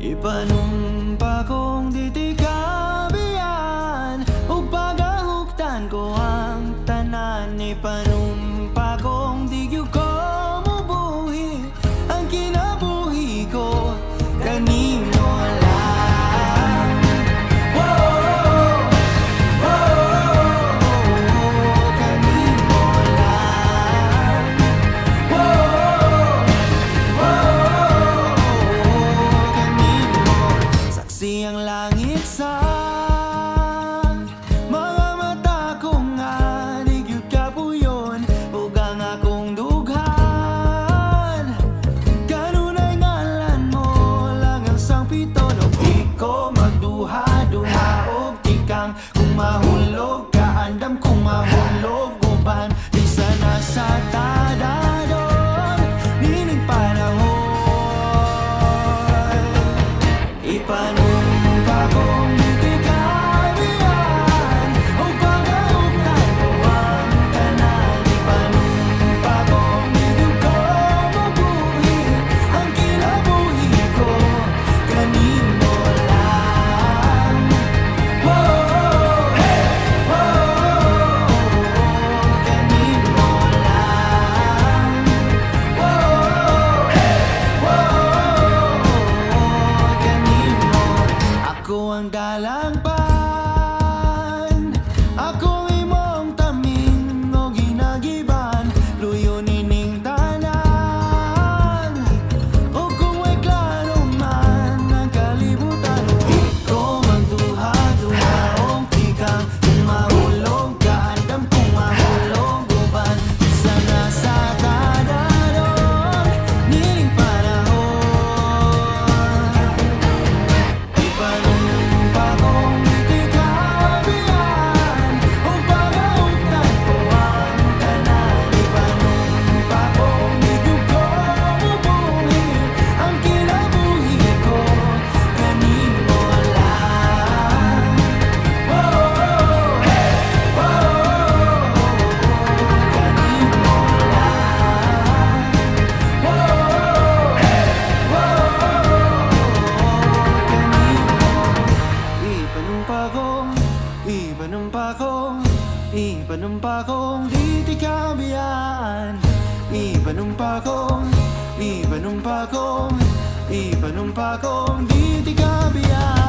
Ipanumpa kong di ti kabiyan, ug pagahuktan ko ang tanan. Ipanumpa kong di gyud ko mubuhi ang kinabuhi ko kanimo lang. Whoa, whoa, kanimo lang. Whoa, saksi ang langit sa mga mata ko nga di gyud kapuyon, ug ang akong dughan kanunay ngalan mo lang ang sangpiton. Ug di ko magduha-duha og tikang kung mahulog ka, andam kung mahulog uban di sana sa tadadon nining panahon. Ipanumpa kong di kabiyan, ug pagahuktan ko ang tanan. Ipanumpa kong di gyud ko mabuhi ang kinabuhi ko kanimo lang. Whoa, whoa, kanimo lang. Whoa, kanimo. Ako ang dalangpan, akong imong tamin o ginagiban, luyo nining tanan. O kung may klaro man ang kalibutan, di ko magduha-duha og tikang kung mahulog ka, andam kung mahulog uban sana sa tadadon nining panahon. Ipanumpa kong di kabiyan, ug pagahuktan ko ang tanan. Ipanumpa kong di gyud ko mubuhi ang kinabuhi ko kanimo lang. Whoa, kanimo lang. Ipanumpa kong di ti kabiyan. Ipanumpa kong di ti kabiyan.